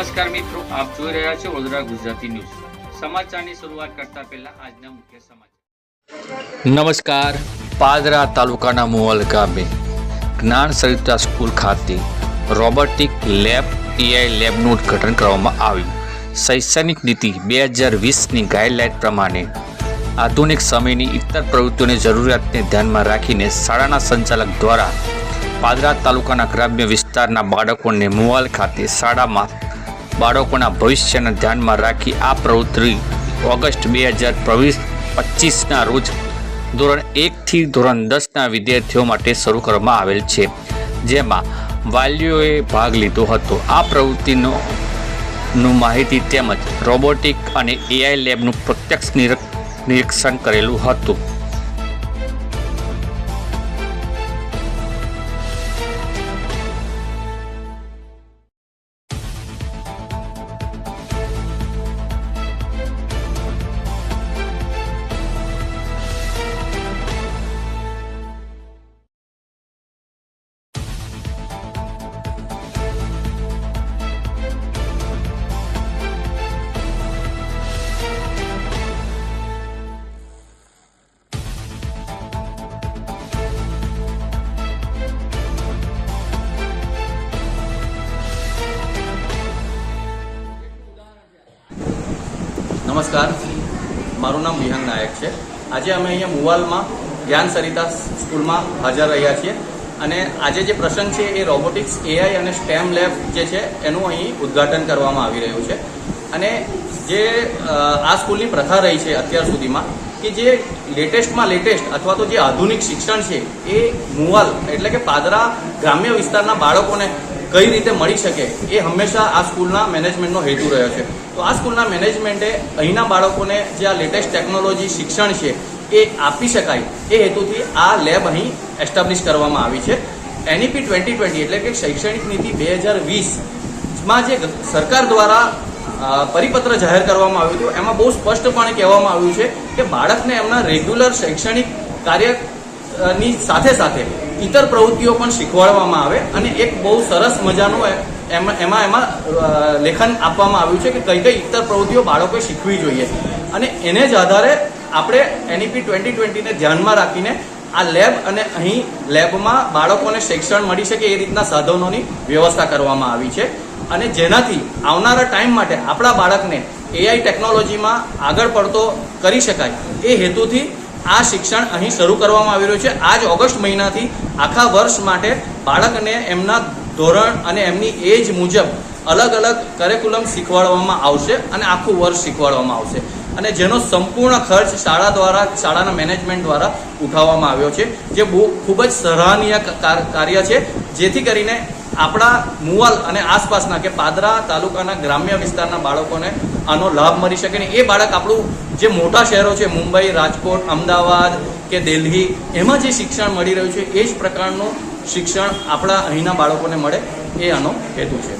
નમસ્કાર મિત્રો, આપ જોઈ રહ્યા છો વડોદરા ગુજરાતી ન્યૂઝ. સમાચારની શરૂઆત કરતા પહેલા આજના મુખ્ય સમાચાર. નમસ્કાર. પાદરા તાલુકાના મુવલ ગામે જ્ઞાન સરિતા સ્કૂલ ખાતે રોબોટિક લેબ એઆઈ લેબનું ઉદ્ઘાટન કરવામાં આવ્યું. શૈક્ષણિક નીતિ 2020ની ગાઈડલાઇન પ્રમાણે આધુનિક સમયની ઇતર પ્રવૃત્તિઓની જરૂરિયાતને ધ્યાનમાં રાખીને શાળાના સંચાલક દ્વારા પાદરા તાલુકાના ગ્રામ્ય વિસ્તારના બાળકોને મુવાલ ખાતે શાળામાં બાળકોના ભવિષ્યને ધ્યાનમાં રાખી આ પ્રવૃત્તિ ઓગસ્ટ 2025ના રોજ ધોરણ 1 થી ધોરણ 10ના વિદ્યાર્થીઓ માટે શરૂ કરવામાં આવેલ છે, જેમાં વાલીઓએ ભાગ લીધો હતો. આ પ્રવૃત્તિનું માહિતી તેમજ રોબોટિક અને એઆઈ લેબનું પ્રત્યક્ષ નિરીક્ષણ કરેલું હતું. નમસ્કાર, મારું નામ વિહંગ નાયક છે. આજે અમે અહીંયા મુવાલમાં જ્ઞાન સરિતા સ્કૂલમાં હાજર રહ્યા છીએ અને આજે જે પ્રસંગ છે એ રોબોટિક્સ, એઆઈ અને સ્ટેમ લેબ જે છે એનું અહીં ઉદ્ઘાટન કરવામાં આવી રહ્યું છે. અને જે આ સ્કૂલની પ્રથા રહી છે અત્યાર સુધીમાં કે જે લેટેસ્ટમાં લેટેસ્ટ અથવા તો જે આધુનિક શિક્ષણ છે એ મુવાલ એટલે કે પાદરા ગ્રામ્ય વિસ્તારના બાળકોને કઈ રીતે મળી શકે એ હંમેશા આ સ્કૂલના મેનેજમેન્ટનો હેતુ રહ્યો છે. તો આ સ્કૂલના મેનેજમેન્ટે અહીંના બાળકોને જે આ લેટેસ્ટ ટેકનોલોજી શિક્ષણ છે એ આપી શકાય એ હેતુથી આ લેબ અહીં એસ્ટાબ્લિશ કરવામાં આવી છે. NEP 2020 એટલે કે શૈક્ષણિક નીતિ 2020માં જે સરકાર દ્વારા પરિપત્ર જાહેર કરવામાં આવ્યું હતું એમાં બહુ સ્પષ્ટપણે કહેવામાં આવ્યું છે કે બાળકને એમના રેગ્યુલર શૈક્ષણિક કાર્યની સાથે સાથે ઇતર પ્રવૃત્તિઓ પણ શીખવાડવામાં આવે અને એક બહુ સરસ મજાનું એમાં લેખન આપવામાં આવ્યું છે કે કઈ કઈ ઇતર પ્રવૃત્તિઓ બાળકોએ શીખવી જોઈએ. અને એને જ આધારે આપણે NEP 2020ને ધ્યાનમાં રાખીને આ લેબ અને અહીં લેબમાં બાળકોને શિક્ષણ મળી શકે એ રીતના સાધનોની વ્યવસ્થા કરવામાં આવી છે. અને જેનાથી આવનારા ટાઈમ માટે આપણા બાળકને એઆઈ ટેકનોલોજીમાં આગળ પડતો કરી શકાય એ હેતુથી આ શિક્ષણ અહીં શરૂ કરવામાં આવી રહ્યું છે. આજ ઓગસ્ટ મહિનાથી આખા વર્ષ માટે બાળકને એમના ધોરણ અને એમની એજ મુજબ અલગ અલગ કરિક્યુલમ શીખવાડવામાં આવશે અને આખું વર્ષ શીખવાડવામાં આવશે. અને જેનો સંપૂર્ણ ખર્ચ શાળાના મેનેજમેન્ટ દ્વારા ઉઠાવવામાં આવ્યો છે, જે બહુ ખૂબ જ સરાહનીય કાર્ય છે. જેથી કરીને આપણા મુવાલ અને આસપાસના કે પાદરા તાલુકાના ગ્રામ્ય વિસ્તારના બાળકોને આનો લાભ મળી શકે ને એ બાળક આપણું જે મોટા શહેરો છે મુંબઈ, રાજકોટ, અમદાવાદ કે દિલ્હી એમાં જે શિક્ષણ મળી રહ્યું છે એ જ પ્રકારનું શિક્ષણ આપણા અહીંના બાળકોને મળે એ આનો હેતુ છે.